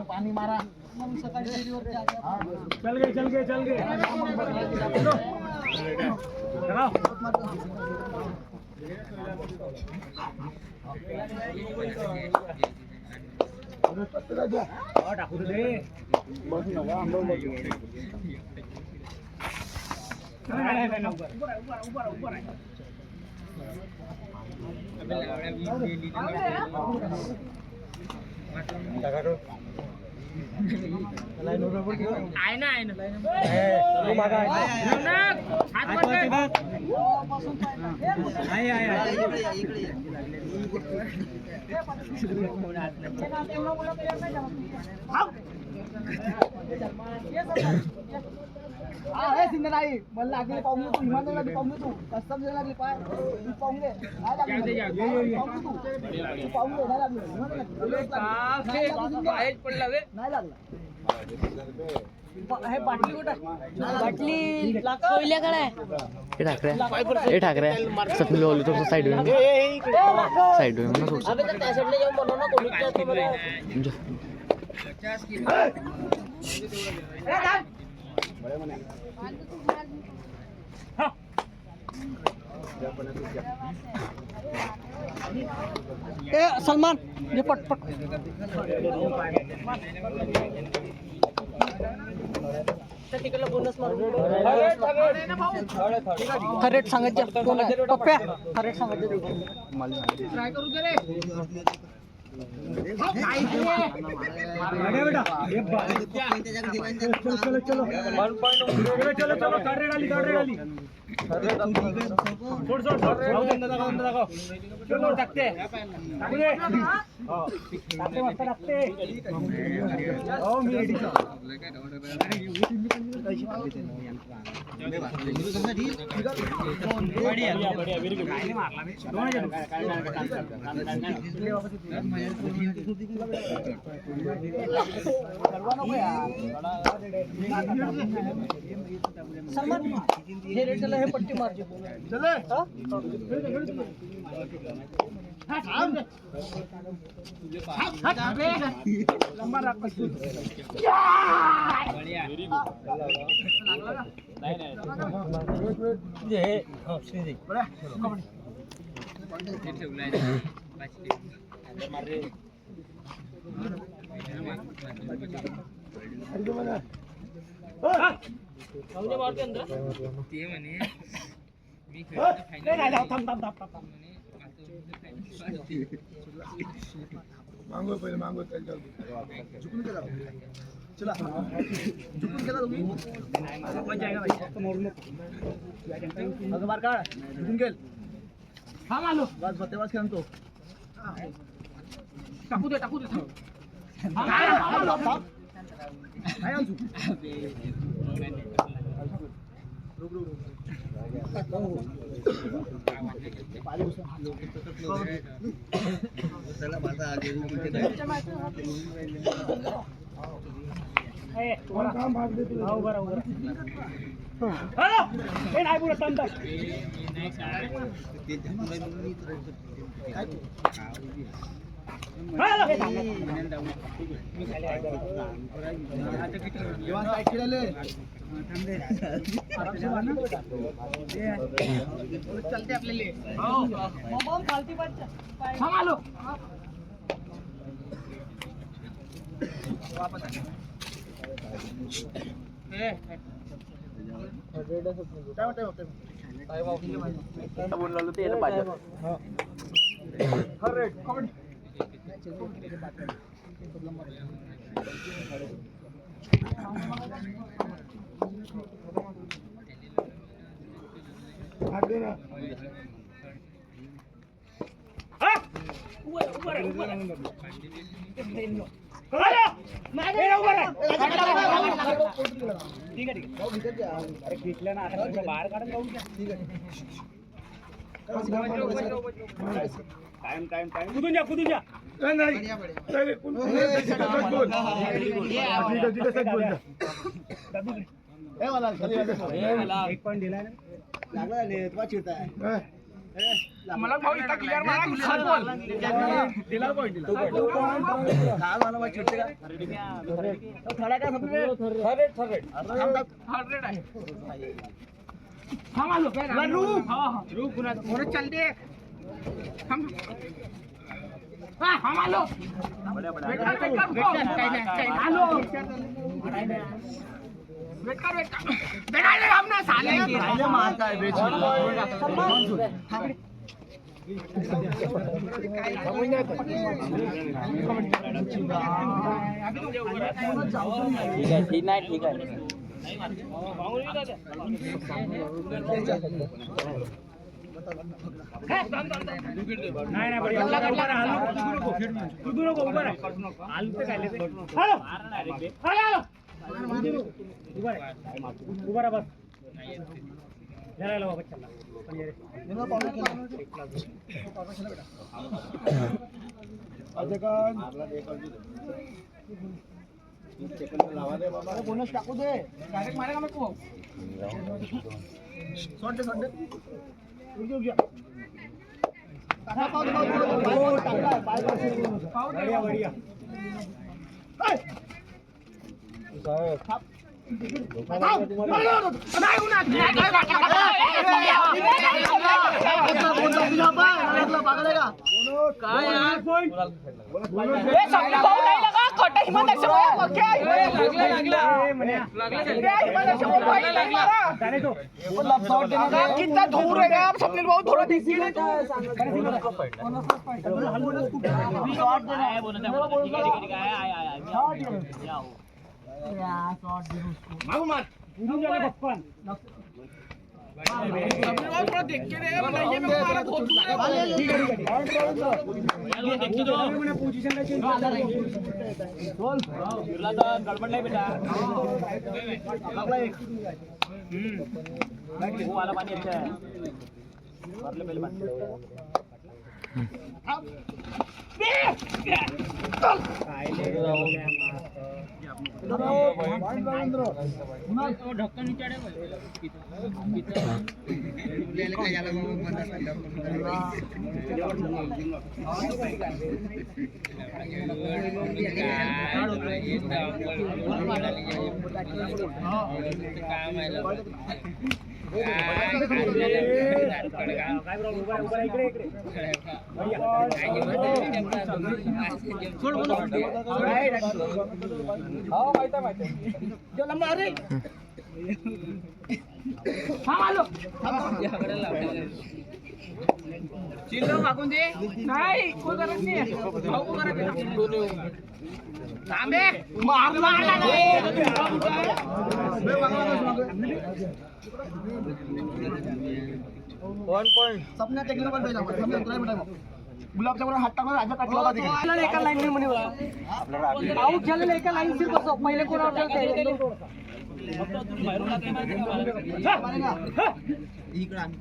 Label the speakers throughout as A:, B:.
A: पानी मारा
B: चल गए टाकू दे आहे ना
A: नाही मला लागले पाहून तू हिमालय लागली पाहून तू कस्टम लागली पाय पाहून घे नाही लागली पाहून घे नाही लागली नाही लागला हे बाटली कुठं बाटली कोयल्याकडे
C: हे ठाकरे सपनी बोलतो तो साइड में ना थोड़ा
A: अबे तो त्या साइडने जाऊन बनव ना कोणी तो बरं 50 किलो बड़े मने ए सलमान ये पट तिकडला बोनस रेट सांगायचे पप्प्या रेट सांगायचे ट्राय करू दे रे चलो काढ रे डाली सोड टाकते मस्त टाकते हो मी सलमान हे रेटला हे पट्टी मारजे चले लंबा राख मांगो पहिले मांगो झुकून केला चला झुकून केला तुम्ही पण जाएगा भाई अगं बार काढ झुकून गेल हा मालो बस बतेवास खेळतो टाकू दे काय आणू चला माझा आगे काम भाग दे तू बरोबर हॅलो ए नाही बोलत थांब हॅलो हे थांब मी खाली आहे आता किती जेवण काय केलेले चलते आपल्याला हो चालती बच्चा थांब आलो वापस ए काय होते काय बोललो ते याला पाहिजे हां करेक्ट कमेंट बाहेर काढून जाऊ द्या. कुठून जा कुठून जा एक पण दिला लागला चिडताय मला भाऊ इथं क्लिअर मारा दिला पॉइंट काय मला चिडते का थोडा काय थर्ड रेट आहे थांबा लो रू पुन्हा थोडं चलते थांब हा लो वेट कर बेटा हम ना साले मारता है बेच ठीक है बोनस टाकू दे डायरेक्ट मारेगा मैं को शॉट दे बढ़िया कितना दूर है आप स्वप्निल भाऊ थोड़ा देखिए थोड़ा देख के रे पोजीशन गड़बड़ नहीं बेटा वो वाला पानी अच्छा है पहले ढक्कन नीचे चिल्लो मागून दे नाही कोण करत नाही भाऊ को करत थांबे मारला सपना टेकला पण पहिला गुलाबजामुन हात टाकून राजा काटला एका लाईन मध्ये आऊट झालेला एका लाईन शीर बसव पहिले कोण आउट झाले इकडे आणि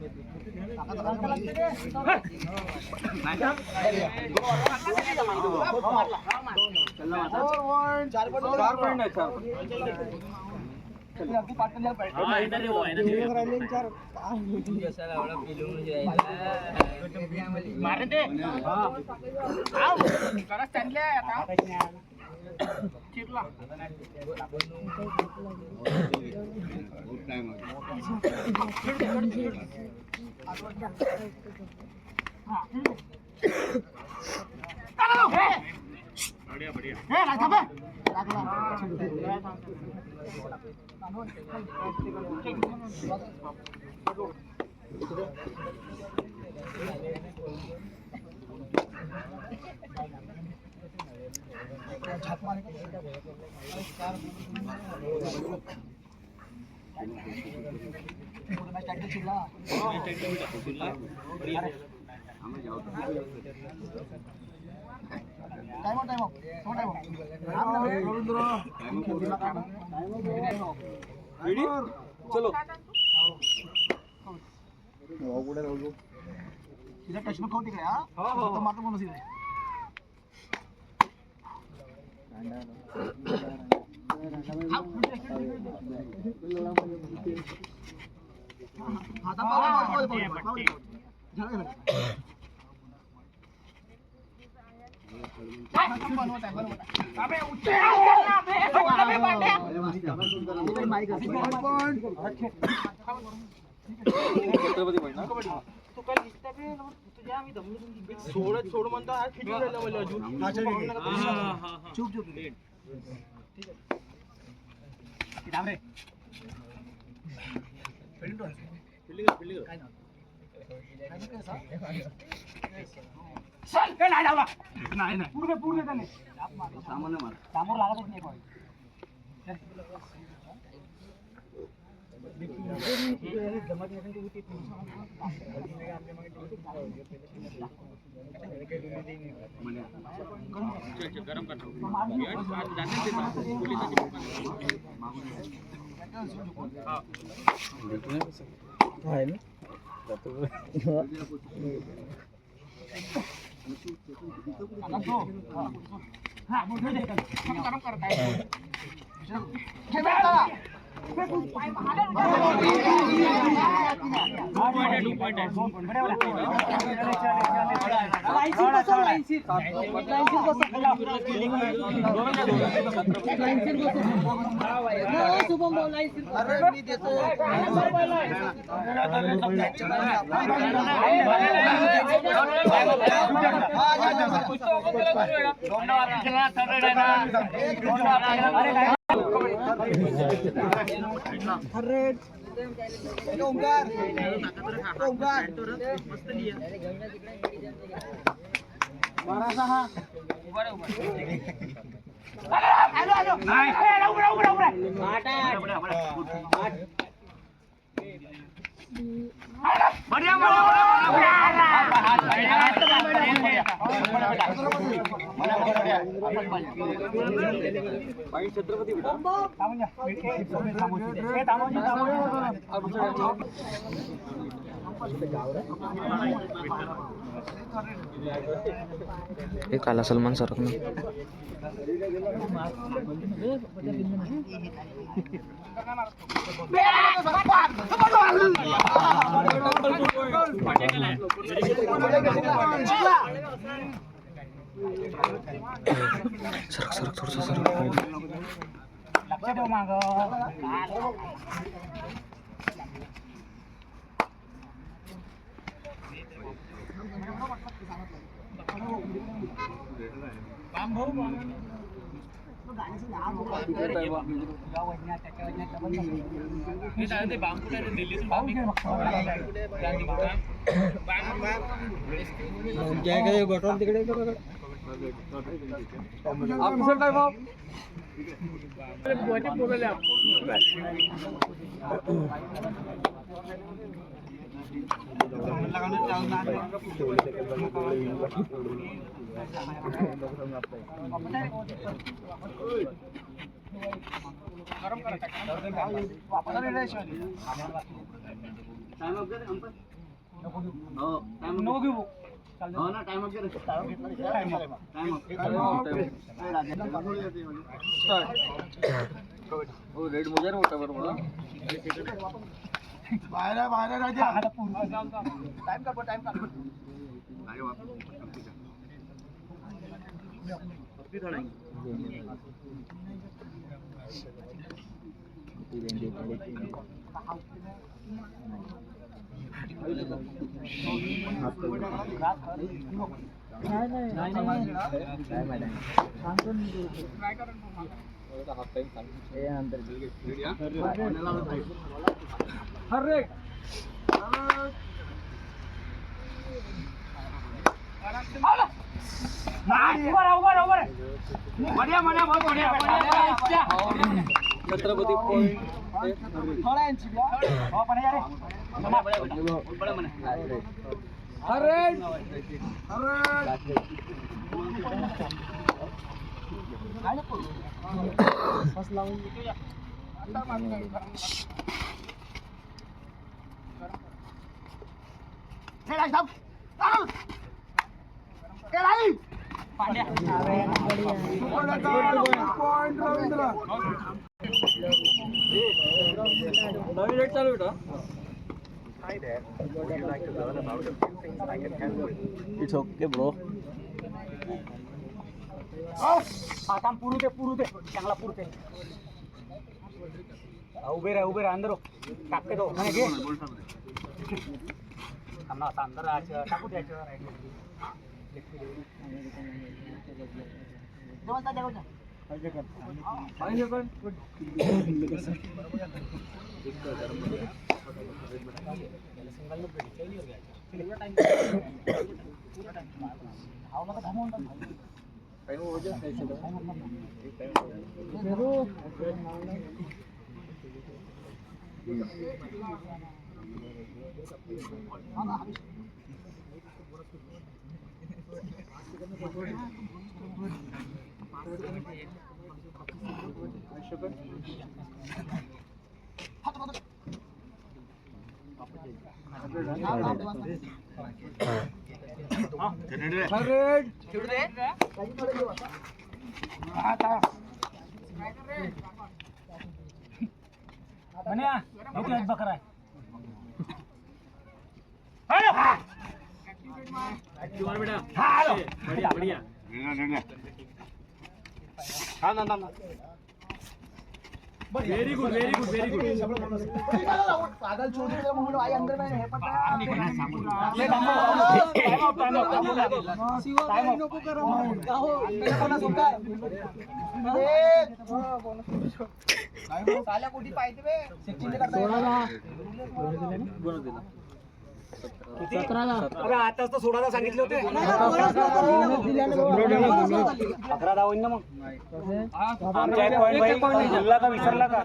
A: चलो तिला टच नको तिकडे हा मात्र बोलू तिकडे हाता सोड म्हणता चूप चूप नाही पूर्ण त्याने सामोर लागतच नाही बॉल
B: गरम करतो छत्रपती
C: एक आला सलमान सर सरक सरक थोडस सरक
B: रेड मोजार होता बरोबर
A: बाहेर राजा टाइम काढ
B: छत्रपती
A: काय नको फस लावून आता मागं हे राई साहब चाल हे राई पांड्या पॉइंट रवींद्र
B: नवीन रेट चालू बेटा
C: इट्स ओके ब्रो.
A: आता पुरू दे चांगला पुरू दे उभे रहा अंदर टाक के दो मैंने घे हमना आता अंदर आचं टाकू द्यायचं राईट देवता देवता
B: पाहिजे पण टाइम हो गया
A: बकरा
B: बढ़िया बढ़िया वेरी गुड
A: पागल छोड़ दे मोहन आई अंदर में है पता टाइम नको करा गाओ कोणा सोका साल्या कोठी पाहिजे बे 16 करता
B: बोनस दिला
A: 17 ला अरे आताच तर 16 ला सांगितले होते 11 दाव ना मग आमच्या पॉइंट हल्ला का विसरला का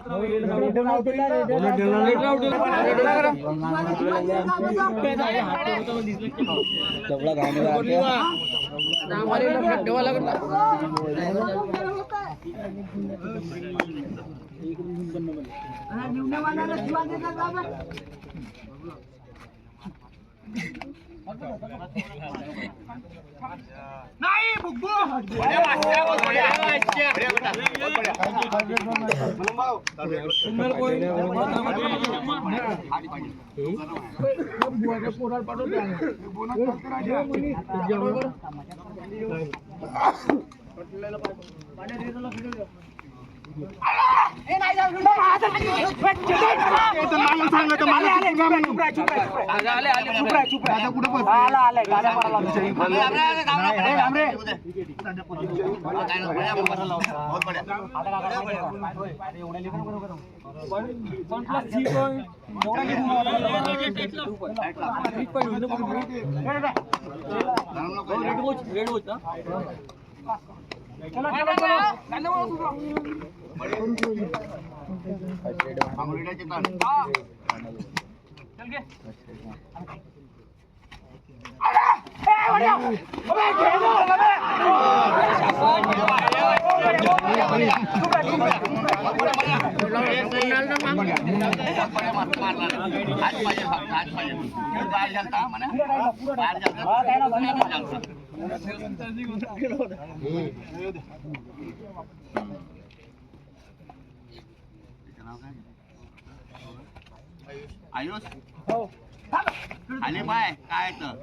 C: जबला गाने वाला
A: हमारे लोग ठेवायला लागला निवडवाल्याला शिवा देतात बाबा नाही बुब्बू
D: आयुष आले बाय काय तर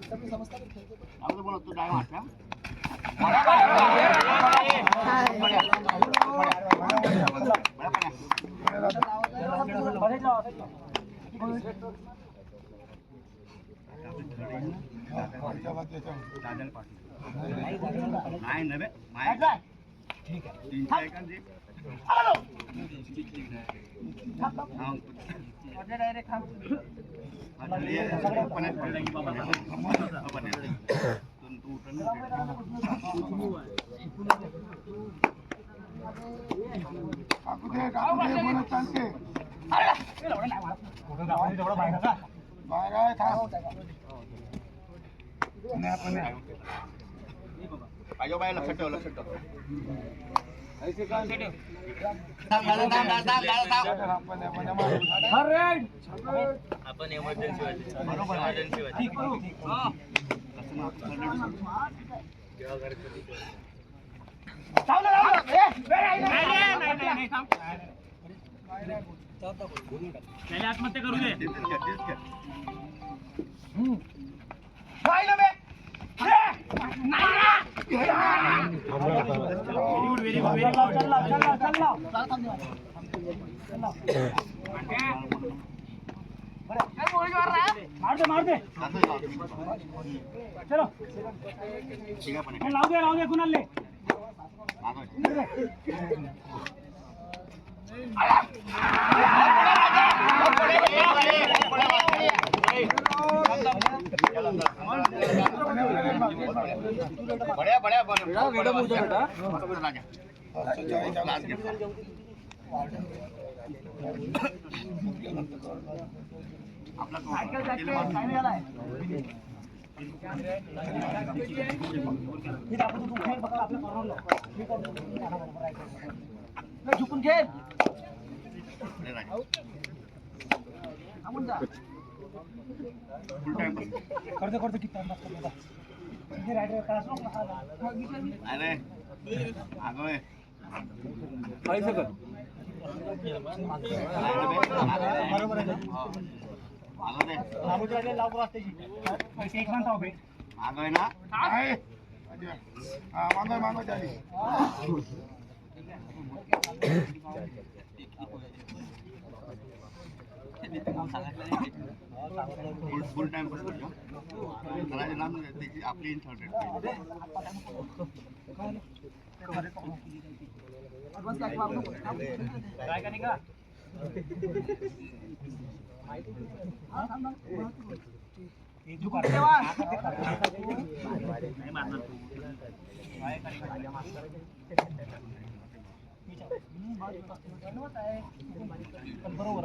A: ठीक आहे
D: तू काय वाटतं नाही नव्हे ठीक आहे 3 सेकंद डायरेक्ट तू उठल ना पाहिजे बाय लक्षात ठेव लक्षात ठेव आपण इमर्जन्सी वाली बरोबर इमर्जन्सी वाली
B: त्याला आत्महत्या करू दे व्हेरी गुड मार दे चलो लाव दे कुणाले
D: बड्या बड्या
A: झुकून घे करते किती
D: अरे आगोय
A: बरोबर आहे
D: आगोय ना मागोय झाली फुल टाइम नाम आपली इंटरनेट
A: बरोबर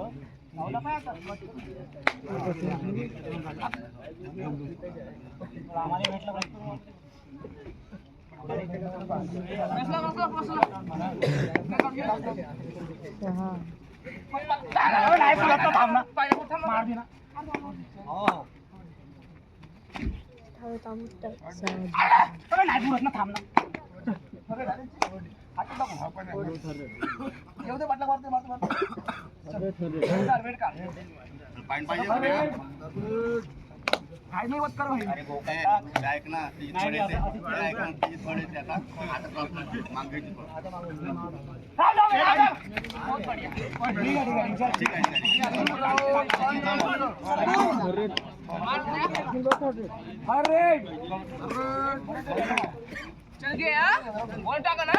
A: नाही वत कर भाई
D: अरे गो काय ऐक ना ती थोडे ते ऐक ना ती थोडे ते आता प्रॉब्लेम मागायची ठीक आहे
A: चल गया बोल टाका ना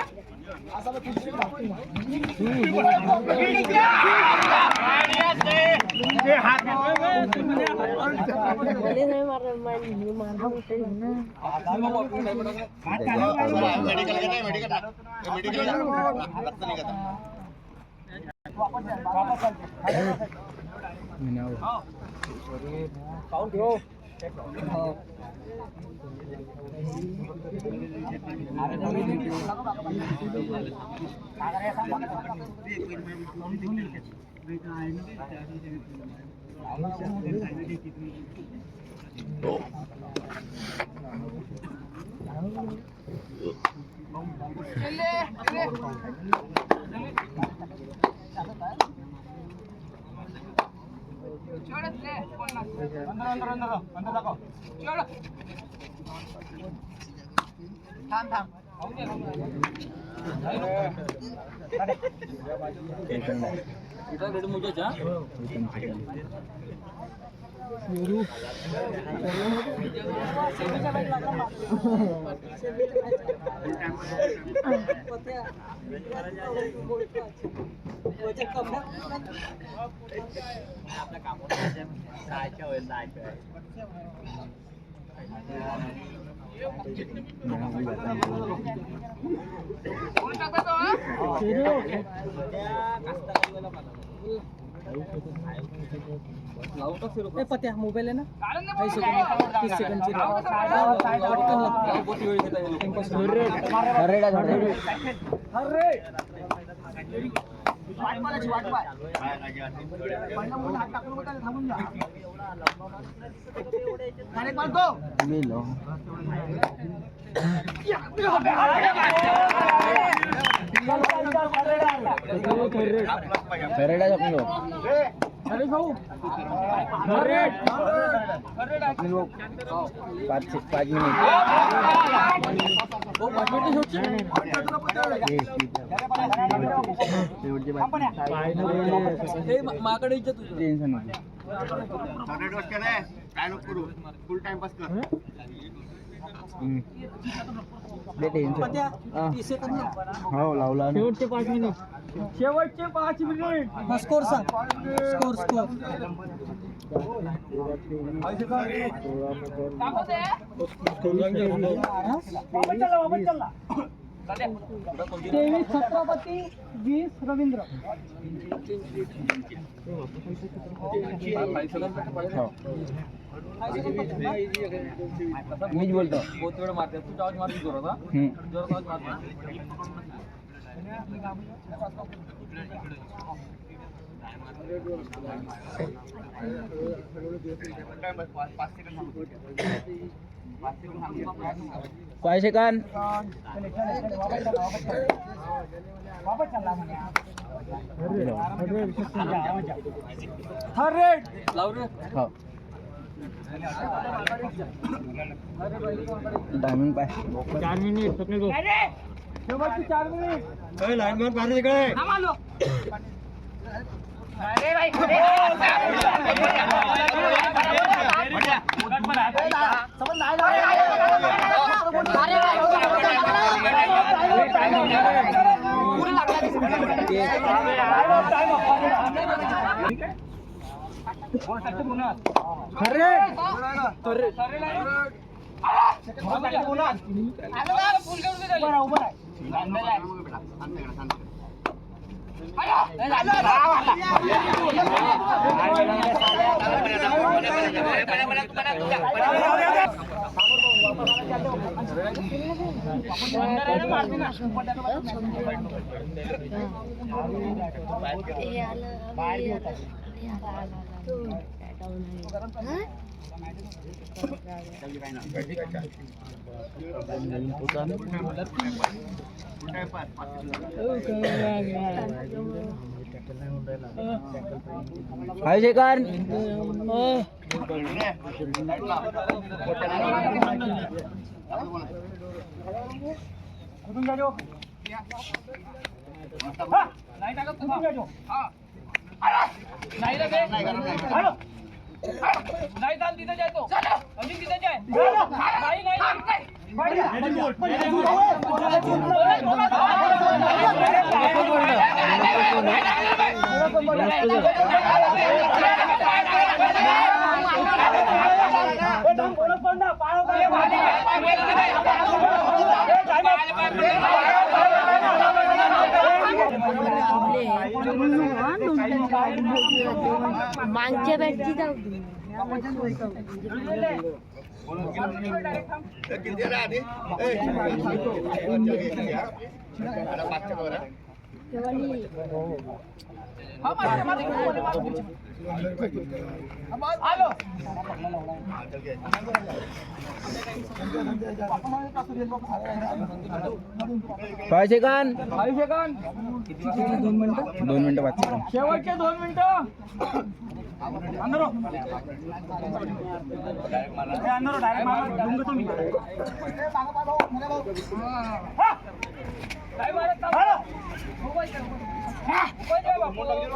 A: आपल्या कामावर जायचं पत्या मोबाईल आहे ना 30 सेकंडची अरे भाऊ
C: 5 मिनिट
A: माकडे
C: टेन्शन नको.
D: काय नको करू फुल टाइमपास कर
C: दे टेन्शन.
A: 30 सेकंद
C: हो लावला ना.
A: शेवटचे 5 मिनिट स्कोर सांग स्कोर तेवीस छत्रपती 20 रवींद्र.
C: मीच बोलतो.
A: बहुत वेळ मारते तू आवाज मारती जोरात जोरात आवाज
C: पाच सेकंद. हो टायमिंग पाय.
A: 4 मिनिट शेवटची 4 मिनिट लाईनमॅन पाहिजे तिकडे.
C: पाच सेकंद.
A: नाही जाल तिथे जातो अजून तिथे जाय नाही
E: मागच्या बॅटची जाऊ
C: पाच सेकंद.
A: 5 सेकंद
C: 2 मिनिटं 5 सेकंद.
A: शेवटचे 2 मिनिटं अंदर डायरेक्ट मारो डुंग तुम्ही काय मारत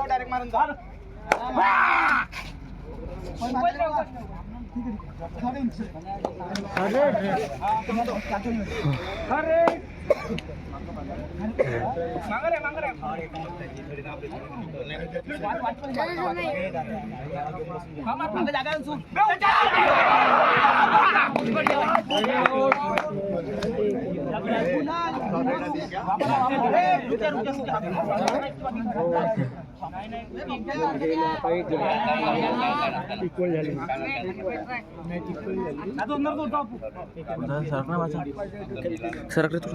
A: डायरेक्ट मारून जा अरे
C: सरक रे तू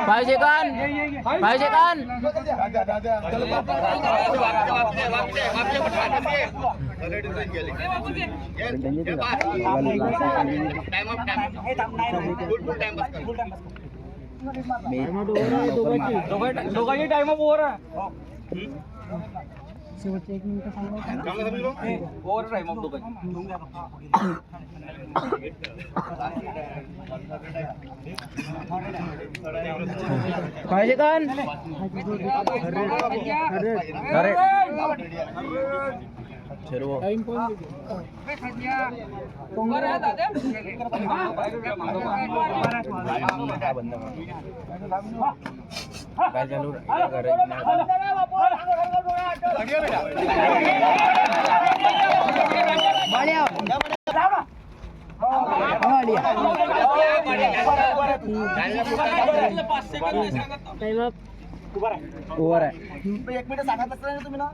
C: फाइव सेकंड 5 सेकंड
B: दोघांची टाइम ओव्हर आहे.
A: शेवटचे 1 मिनिट सांगा.
B: ओव्हर टाइम ऑफ दोघांची.
C: 5 सेकंड अरे
A: टाइम पण
C: काय चालू
A: टाइम अप.
C: ओव्हर आहे
A: 1 मिनिट सांगत असता ना तुम्ही ना.